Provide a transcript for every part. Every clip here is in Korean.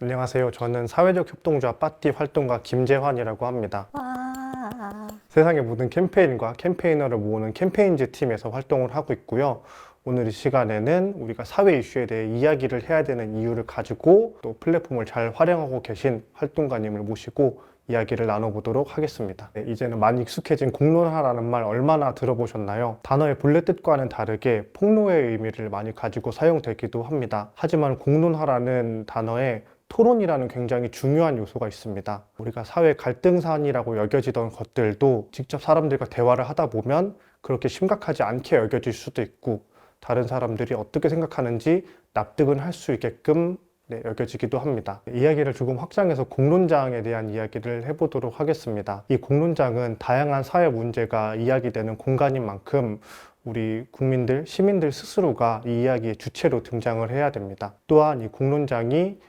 안녕하세요. 저는 사회적 협동조합 빠띠 활동가 김재환이라고 합니다. 와. 세상의 모든 캠페인과 캠페이너를 모으는 캠페인즈 팀에서 활동을 하고 있고요. 오늘 이 시간에는 우리가 사회 이슈에 대해 이야기를 해야 되는 이유를 가지고 또 플랫폼을 잘 활용하고 계신 활동가님을 모시고 이야기를 나눠보도록 하겠습니다. 네, 이제는 많이 익숙해진 공론화라는 말 얼마나 들어보셨나요? 단어의 본래 뜻과는 다르게 폭로의 의미를 많이 가지고 사용되기도 합니다. 하지만 공론화라는 단어에 토론이라는 굉장히 중요한 요소가 있습니다. 우리가 사회 갈등사안이라고 여겨지던 것들도 직접 사람들과 대화를 하다 보면 그렇게 심각하지 않게 여겨질 수도 있고 다른 사람들이 어떻게 생각하는지 납득은 할 수 있게끔 여겨지기도 합니다. 이야기를 조금 확장해서 공론장에 대한 이야기를 해보도록 하겠습니다. 이 공론장은 다양한 사회 문제가 이야기되는 공간인 만큼 우리 국민들, 시민들 스스로가 이 이야기의 주체로 등장을 해야 됩니다. 또한 이 공론장이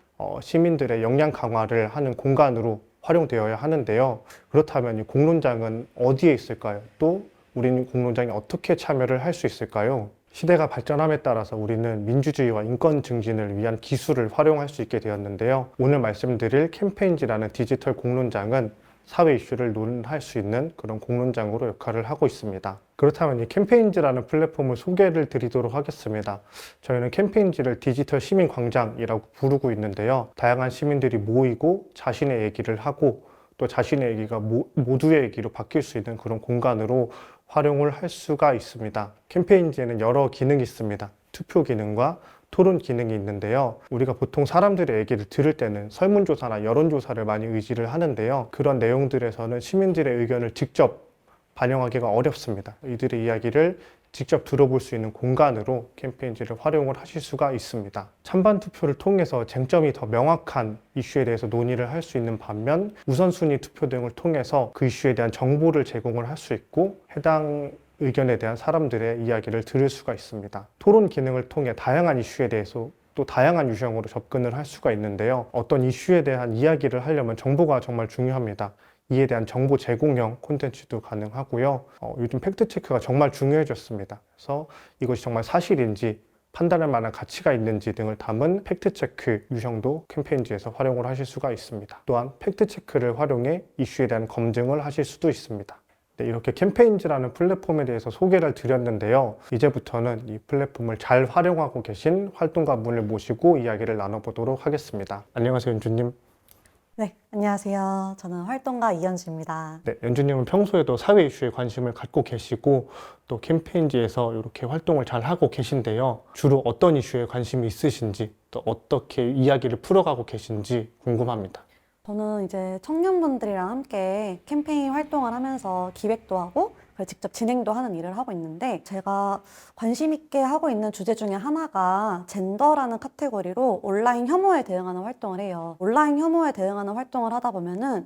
시민들의 역량 강화를 하는 공간으로 활용되어야 하는데요. 그렇다면 이 공론장은 어디에 있을까요? 또 우리는 공론장에 어떻게 참여를 할 수 있을까요? 시대가 발전함에 따라서 우리는 민주주의와 인권 증진을 위한 기술을 활용할 수 있게 되었는데요. 오늘 말씀드릴 캠페인지라는 디지털 공론장은 사회 이슈를 논할 수 있는 그런 공론장으로 역할을 하고 있습니다. 그렇다면 이 캠페인지라는 플랫폼을 소개를 드리도록 하겠습니다. 저희는 캠페인지를 디지털 시민 광장이라고 부르고 있는데요. 다양한 시민들이 모이고 자신의 얘기를 하고 또 자신의 얘기가 모두의 얘기로 바뀔 수 있는 그런 공간으로 활용을 할 수가 있습니다. 캠페인지에는 여러 기능이 있습니다. 투표 기능과 토론 기능이 있는데요. 우리가 보통 사람들의 얘기를 들을 때는 설문조사나 여론조사를 많이 의지를 하는데요. 그런 내용들에서는 시민들의 의견을 직접 반영하기가 어렵습니다. 이들의 이야기를 직접 들어볼 수 있는 공간으로 캠페인지를 활용을 하실 수가 있습니다. 찬반 투표를 통해서 쟁점이 더 명확한 이슈에 대해서 논의를 할 수 있는 반면 우선순위 투표 등을 통해서 그 이슈에 대한 정보를 제공을 할 수 있고 해당 의견에 대한 사람들의 이야기를 들을 수가 있습니다. 토론 기능을 통해 다양한 이슈에 대해서 또 다양한 유형으로 접근을 할 수가 있는데요. 어떤 이슈에 대한 이야기를 하려면 정보가 정말 중요합니다. 이에 대한 정보 제공형 콘텐츠도 가능하고요. 요즘 팩트체크가 정말 중요해졌습니다. 그래서 이것이 정말 사실인지 판단할 만한 가치가 있는지 등을 담은 팩트체크 유형도 캠페인지에서 활용을 하실 수가 있습니다. 또한 팩트체크를 활용해 이슈에 대한 검증을 하실 수도 있습니다. 네, 이렇게 캠페인지라는 플랫폼에 대해서 소개를 드렸는데요. 이제부터는 이 플랫폼을 잘 활용하고 계신 활동가분을 모시고 이야기를 나눠보도록 하겠습니다. 안녕하세요, 연주님. 네, 안녕하세요. 저는 활동가 이현주입니다. 네, 연주님은 평소에도 사회 이슈에 관심을 갖고 계시고 또 캠페인지에서 이렇게 활동을 잘 하고 계신데요. 주로 어떤 이슈에 관심이 있으신지 또 어떻게 이야기를 풀어가고 계신지 궁금합니다. 저는 이제 청년분들이랑 함께 캠페인 활동을 하면서 기획도 하고 그걸 직접 진행도 하는 일을 하고 있는데 제가 관심 있게 하고 있는 주제 중에 하나가 젠더라는 카테고리로 온라인 혐오에 대응하는 활동을 해요. 온라인 혐오에 대응하는 활동을 하다 보면은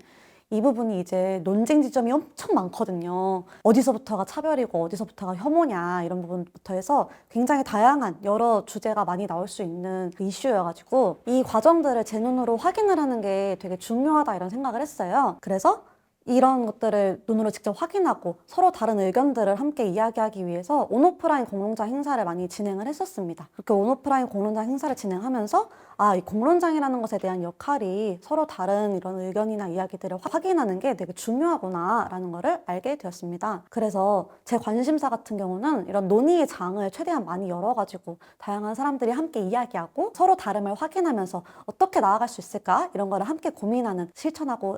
이 부분이 이제 논쟁 지점이 엄청 많거든요. 어디서부터가 차별이고 어디서부터가 혐오냐 이런 부분부터 해서 굉장히 다양한 여러 주제가 많이 나올 수 있는 그 이슈여가지고 이 과정들을 제 눈으로 확인을 하는 게 되게 중요하다 이런 생각을 했어요. 그래서 이런 것들을 눈으로 직접 확인하고 서로 다른 의견들을 함께 이야기하기 위해서 온오프라인 공론장 행사를 많이 진행을 했었습니다. 그렇게 온오프라인 공론장 행사를 진행하면서 이 공론장이라는 것에 대한 역할이 서로 다른 이런 의견이나 이야기들을 확인하는 게 되게 중요하구나 라는 거를 알게 되었습니다. 그래서 제 관심사 같은 경우는 이런 논의의 장을 최대한 많이 열어가지고 다양한 사람들이 함께 이야기하고 서로 다름을 확인하면서 어떻게 나아갈 수 있을까 이런 거를 함께 고민하는 실천하고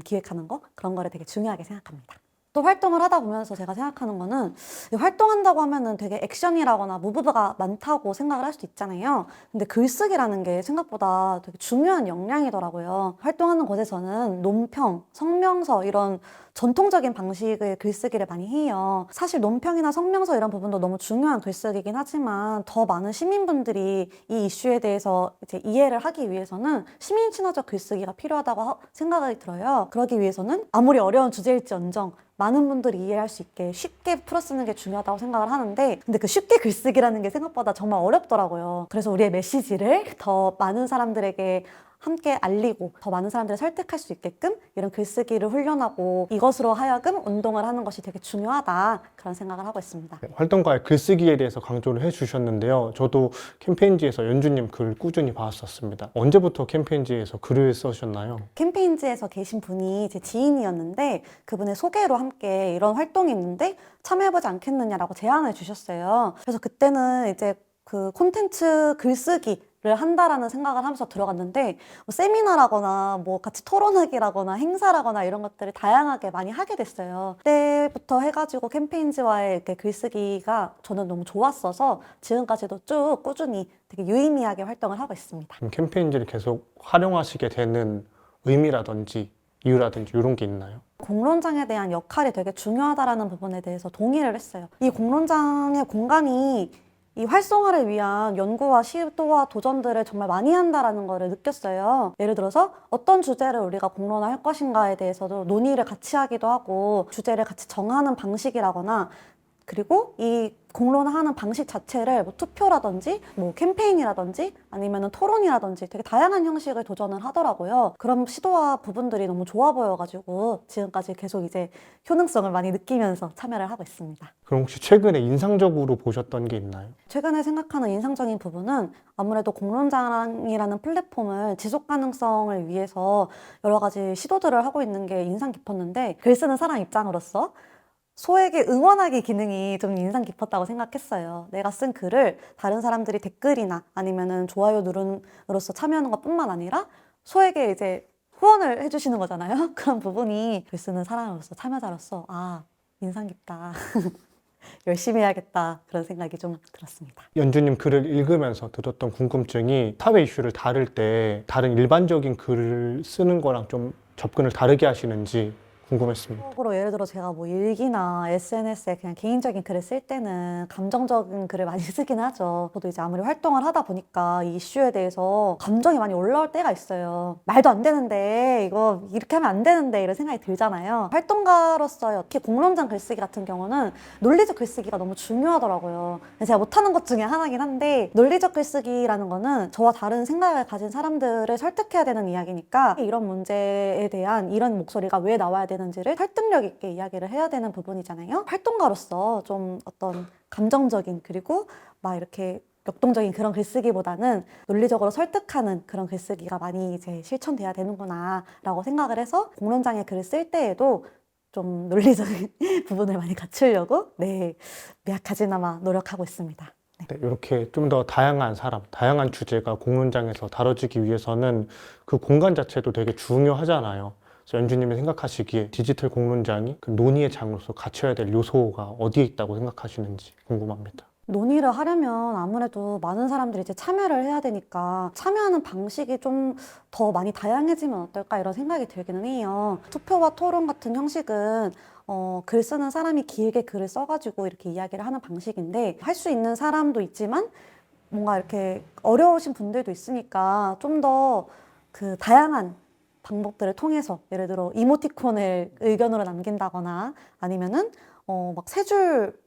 기획하는 거 그런 거를 되게 중요하게 생각합니다. 또 활동을 하다 보면서 제가 생각하는 거는 활동한다고 하면은 되게 액션이라거나 무브가 많다고 생각을 할 수도 있잖아요. 근데 글쓰기라는 게 생각보다 되게 중요한 역량이더라고요. 활동하는 곳에서는 논평, 성명서 이런 전통적인 방식의 글쓰기를 많이 해요. 사실 논평이나 성명서 이런 부분도 너무 중요한 글쓰기긴 하지만 더 많은 시민분들이 이 이슈에 대해서 이제 이해를 하기 위해서는 시민 친화적 글쓰기가 필요하다고 생각이 들어요. 그러기 위해서는 아무리 어려운 주제일지언정 많은 분들이 이해할 수 있게 쉽게 풀어쓰는 게 중요하다고 생각을 하는데 근데 그 쉽게 글쓰기라는 게 생각보다 정말 어렵더라고요. 그래서 우리의 메시지를 더 많은 사람들에게 함께 알리고 더 많은 사람들을 설득할 수 있게끔 이런 글쓰기를 훈련하고 이것으로 하여금 운동을 하는 것이 되게 중요하다 그런 생각을 하고 있습니다. 네, 활동가의 글쓰기에 대해서 강조를 해주셨는데요. 저도 캠페인지에서 연주님 글 꾸준히 봤었습니다. 언제부터 캠페인지에서 글을 써셨나요? 캠페인지에서 계신 분이 제 지인이었는데 그분의 소개로 함께 이런 활동이 있는데 참여해보지 않겠느냐라고 제안을 주셨어요. 그래서 그때는 이제 그 콘텐츠 글쓰기를 한다라는 생각을 하면서 들어갔는데 뭐 세미나라거나 뭐 같이 토론하기라거나 행사라거나 이런 것들을 다양하게 많이 하게 됐어요. 그때부터 해가지고 캠페인지와의 이렇게 글쓰기가 저는 너무 좋았어서 지금까지도 쭉 꾸준히 되게 유의미하게 활동을 하고 있습니다. 그럼 캠페인지를 계속 활용하시게 되는 의미라든지 이유라든지 이런 게 있나요? 공론장에 대한 역할이 되게 중요하다라는 부분에 대해서 동의를 했어요. 이 공론장의 공간이 이 활성화를 위한 연구와 시도와 도전들을 정말 많이 한다라는 거를 느꼈어요. 예를 들어서 어떤 주제를 우리가 공론화할 것인가에 대해서도 논의를 같이 하기도 하고 주제를 같이 정하는 방식이라거나 그리고 이 공론화하는 방식 자체를 뭐 투표라든지 뭐 캠페인이라든지 아니면 토론이라든지 되게 다양한 형식을 도전을 하더라고요. 그런 시도와 부분들이 너무 좋아 보여가지고 지금까지 계속 이제 효능성을 많이 느끼면서 참여를 하고 있습니다. 그럼 혹시 최근에 인상적으로 보셨던 게 있나요? 최근에 생각하는 인상적인 부분은 아무래도 공론장이라는 플랫폼을 지속 가능성을 위해서 여러 가지 시도들을 하고 있는 게 인상 깊었는데 글 쓰는 사람 입장으로서 소에게 응원하기 기능이 좀 인상 깊었다고 생각했어요. 내가 쓴 글을 다른 사람들이 댓글이나 아니면은 좋아요 누름으로써 참여하는 것뿐만 아니라 소에게 이제 후원을 해주시는 거잖아요. 그런 부분이 글 쓰는 사람으로서 참여자로서 아, 인상 깊다. 열심히 해야겠다. 그런 생각이 좀 들었습니다. 연주님 글을 읽으면서 들었던 궁금증이 사회 이슈를 다룰 때 다른 일반적인 글을 쓰는 거랑 좀 접근을 다르게 하시는지 궁금했습니다. 적으로 예를 들어 제가 뭐 일기나 SNS에 그냥 개인적인 글을 쓸 때는 감정적인 글을 많이 쓰긴 하죠. 저도 이제 아무리 활동을 하다 보니까 이 이슈에 대해서 감정이 많이 올라올 때가 있어요. 말도 안 되는데 이거 이렇게 하면 안 되는데 이런 생각이 들잖아요. 활동가로서 특히 공론장 글쓰기 같은 경우는 논리적 글쓰기가 너무 중요하더라고요. 제가 못하는 것 중에 하나긴 한데 논리적 글쓰기라는 거는 저와 다른 생각을 가진 사람들을 설득해야 되는 이야기니까 이런 문제에 대한 이런 목소리가 왜 나와야 되는지를 설득력 있게 이야기를 해야 되는 부분이잖아요. 활동가로서 좀 어떤 감정적인 그리고 막 이렇게 역동적인 그런 글쓰기보다는 논리적으로 설득하는 그런 글쓰기가 많이 이제 실천돼야 되는구나 라고 생각을 해서 공론장에 글을 쓸 때에도 좀 논리적인 부분을 많이 갖추려고 미약하지나마 노력하고 있습니다. 네, 이렇게 좀 더 다양한 사람, 다양한 주제가 공론장에서 다뤄지기 위해서는 그 공간 자체도 되게 중요하잖아요. 그래서 연주님이 생각하시기에 디지털 공론장이 그 논의의 장으로서 갖춰야 될 요소가 어디에 있다고 생각하시는지 궁금합니다. 논의를 하려면 아무래도 많은 사람들이 이제 참여를 해야 되니까 참여하는 방식이 좀 더 많이 다양해지면 어떨까 이런 생각이 들기는 해요. 투표와 토론 같은 형식은 글 쓰는 사람이 길게 글을 써가지고 이렇게 이야기를 하는 방식인데 할 수 있는 사람도 있지만 뭔가 이렇게 어려우신 분들도 있으니까 좀 더 그 다양한 방법들을 통해서 예를 들어 이모티콘을 의견으로 남긴다거나 아니면은 막 세 줄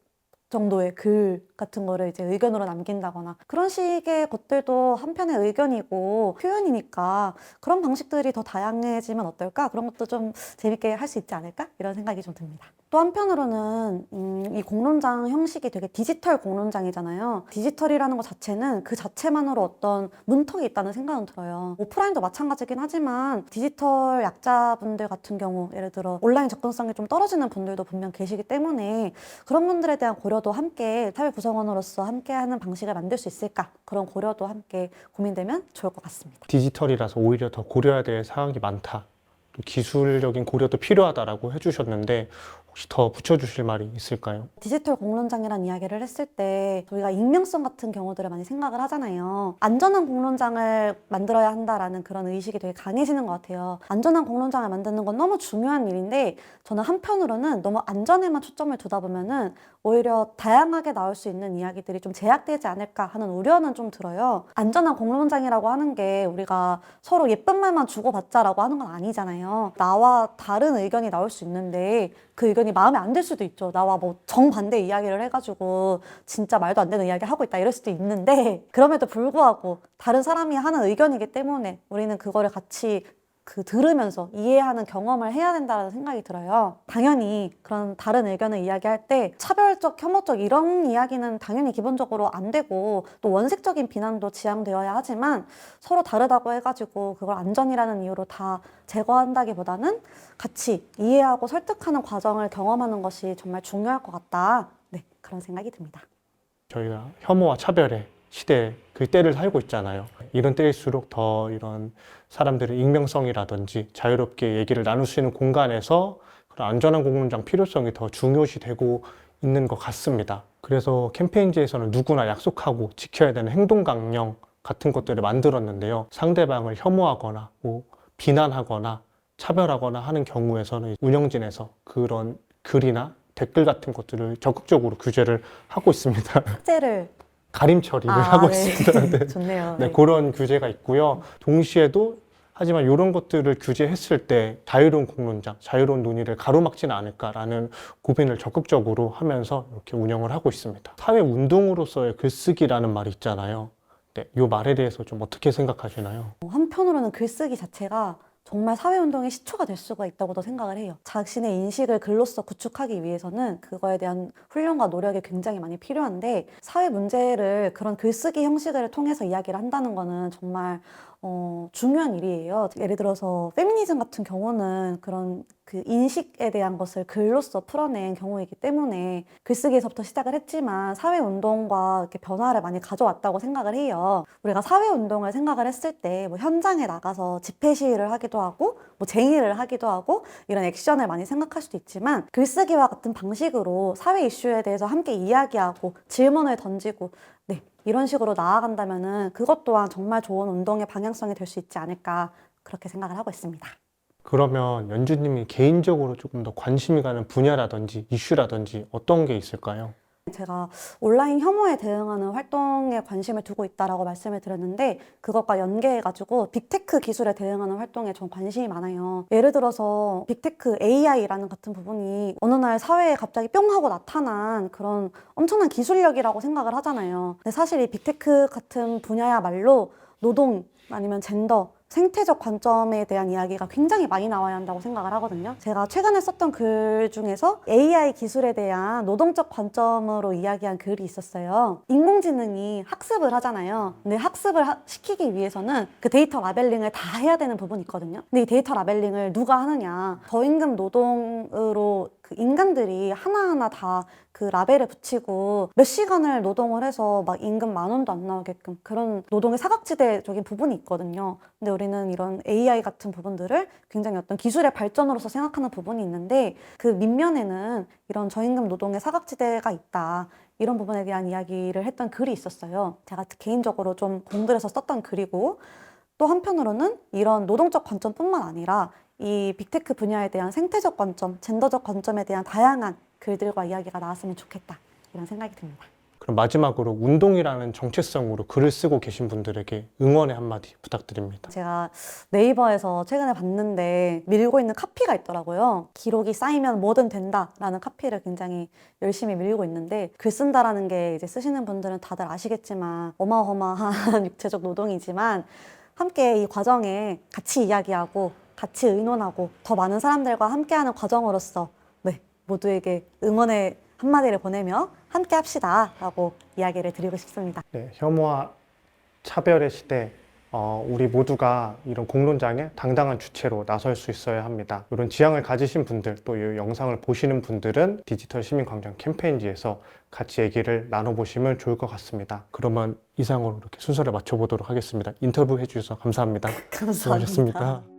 정도의 글 같은 거를 이제 의견으로 남긴다거나 그런 식의 것들도 한편의 의견이고 표현이니까 그런 방식들이 더 다양해지면 어떨까? 그런 것도 좀 재밌게 할 수 있지 않을까? 이런 생각이 좀 듭니다. 또 한편으로는 이 공론장 형식이 되게 디지털 공론장이잖아요. 디지털이라는 것 자체는 그 자체만으로 어떤 문턱이 있다는 생각은 들어요. 오프라인도 마찬가지긴 하지만 디지털 약자분들 같은 경우 예를 들어 온라인 접근성이 좀 떨어지는 분들도 분명 계시기 때문에 그런 분들에 대한 고려도 함께 사회 구성원으로서 함께하는 방식을 만들 수 있을까? 그런 고려도 함께 고민되면 좋을 것 같습니다. 디지털이라서 오히려 더 고려해야 될 사항이 많다. 또 기술적인 고려도 필요하다라고 해주셨는데 혹시 더 붙여주실 말이 있을까요? 디지털 공론장이라는 이야기를 했을 때 저희가 익명성 같은 경우들을 많이 생각을 하잖아요. 안전한 공론장을 만들어야 한다라는 그런 의식이 되게 강해지는 것 같아요. 안전한 공론장을 만드는 건 너무 중요한 일인데 저는 한편으로는 너무 안전에만 초점을 두다 보면은 오히려 다양하게 나올 수 있는 이야기들이 좀 제약되지 않을까 하는 우려는 좀 들어요. 안전한 공론장이라고 하는 게 우리가 서로 예쁜 말만 주고받자라고 하는 건 아니잖아요. 나와 다른 의견이 나올 수 있는데 그 의견이 마음에 안 들 수도 있죠. 나와 뭐 정반대 이야기를 해가지고 진짜 말도 안 되는 이야기 하고 있다 이럴 수도 있는데 그럼에도 불구하고 다른 사람이 하는 의견이기 때문에 우리는 그거를 같이 들으면서 이해하는 경험을 해야 된다는 생각이 들어요. 당연히 그런 다른 의견을 이야기할 때 차별적, 혐오적 이런 이야기는 당연히 기본적으로 안 되고 또 원색적인 비난도 지양되어야 하지만 서로 다르다고 해가지고 그걸 안전이라는 이유로 다 제거한다기보다는 같이 이해하고 설득하는 과정을 경험하는 것이 정말 중요할 것 같다. 네, 그런 생각이 듭니다. 저희가 혐오와 차별의 시대 그 때를 살고 있잖아요. 이런 때일수록 더 이런 사람들의 익명성이라든지 자유롭게 얘기를 나눌 수 있는 공간에서 그런 안전한 공론장 필요성이 더 중요시 되고 있는 것 같습니다. 그래서 캠페인지에서는 누구나 약속하고 지켜야 되는 행동 강령 같은 것들을 만들었는데요. 상대방을 혐오하거나 뭐 비난하거나 차별하거나 하는 경우에서는 운영진에서 그런 글이나 댓글 같은 것들을 적극적으로 규제를 하고 있습니다. 숙제를 가림 처리를 하고 네. 있습니다. 네. 좋네요. 네, 그런 규제가 있고요. 동시에도 하지만 이런 것들을 규제했을 때 자유로운 공론장, 자유로운 논의를 가로막지는 않을까라는 고민을 적극적으로 하면서 이렇게 운영을 하고 있습니다. 사회 운동으로서의 글쓰기라는 말이 있잖아요. 네, 이 말에 대해서 좀 어떻게 생각하시나요? 한편으로는 글쓰기 자체가 정말 사회운동의 시초가 될 수가 있다고도 생각을 해요. 자신의 인식을 글로써 구축하기 위해서는 그거에 대한 훈련과 노력이 굉장히 많이 필요한데 사회 문제를 그런 글쓰기 형식을 통해서 이야기를 한다는 거는 정말 중요한 일이에요. 예를 들어서 페미니즘 같은 경우는 그런 그 인식에 대한 것을 글로써 풀어낸 경우이기 때문에 글쓰기에서부터 시작을 했지만 사회운동과 이렇게 변화를 많이 가져왔다고 생각을 해요. 우리가 사회운동을 생각을 했을 때 뭐 현장에 나가서 집회 시위를 하기도 하고 뭐 쟁의를 하기도 하고 이런 액션을 많이 생각할 수도 있지만 글쓰기와 같은 방식으로 사회 이슈에 대해서 함께 이야기하고 질문을 던지고 네, 이런 식으로 나아간다면은 그것 또한 정말 좋은 운동의 방향성이 될 수 있지 않을까 그렇게 생각을 하고 있습니다. 그러면 연주님이 개인적으로 조금 더 관심이 가는 분야라든지 이슈라든지 어떤 게 있을까요? 제가 온라인 혐오에 대응하는 활동에 관심을 두고 있다라고 말씀을 드렸는데 그것과 연계해가지고 빅테크 기술에 대응하는 활동에 전 관심이 많아요. 예를 들어서 빅테크 AI라는 같은 부분이 어느 날 사회에 갑자기 뿅 하고 나타난 그런 엄청난 기술력이라고 생각을 하잖아요. 근데 사실 이 빅테크 같은 분야야말로 노동 아니면 젠더 생태적 관점에 대한 이야기가 굉장히 많이 나와야 한다고 생각을 하거든요. 제가 최근에 썼던 글 중에서 AI 기술에 대한 노동적 관점으로 이야기한 글이 있었어요. 인공지능이 학습을 하잖아요. 근데 학습을 시키기 위해서는 그 데이터 라벨링을 다 해야 되는 부분이 있거든요. 근데 이 데이터 라벨링을 누가 하느냐. 저임금 노동으로 그 인간들이 하나하나 다 그 라벨을 붙이고 몇 시간을 노동을 해서 막 임금 10,000원도 안 나오게끔 그런 노동의 사각지대적인 부분이 있거든요. 근데 우리는 이런 AI 같은 부분들을 굉장히 어떤 기술의 발전으로서 생각하는 부분이 있는데 그 밑면에는 이런 저임금 노동의 사각지대가 있다. 이런 부분에 대한 이야기를 했던 글이 있었어요. 제가 개인적으로 좀 공들여서 썼던 글이고 또 한편으로는 이런 노동적 관점뿐만 아니라 이 빅테크 분야에 대한 생태적 관점, 젠더적 관점에 대한 다양한 글들과 이야기가 나왔으면 좋겠다 이런 생각이 듭니다. 그럼 마지막으로 운동이라는 정체성으로 글을 쓰고 계신 분들에게 응원의 한마디 부탁드립니다. 제가 네이버에서 최근에 봤는데 밀고 있는 카피가 있더라고요. 기록이 쌓이면 뭐든 된다라는 카피를 굉장히 열심히 밀고 있는데 글 쓴다라는 게 이제 쓰시는 분들은 다들 아시겠지만 어마어마한 육체적 노동이지만 함께 이 과정에 같이 이야기하고 같이 의논하고 더 많은 사람들과 함께하는 과정으로서 네, 모두에게 응원의 한마디를 보내며 함께 합시다 라고 이야기를 드리고 싶습니다. 네, 혐오와 차별의 시대, 우리 모두가 이런 공론장에 당당한 주체로 나설 수 있어야 합니다. 이런 지향을 가지신 분들, 또 이 영상을 보시는 분들은 디지털 시민광장 캠페인지에서 같이 얘기를 나눠보시면 좋을 것 같습니다. 그러면 이상으로 이렇게 순서를 맞춰보도록 하겠습니다. 인터뷰 해주셔서 감사합니다. 감사합니다. 수고하셨습니다.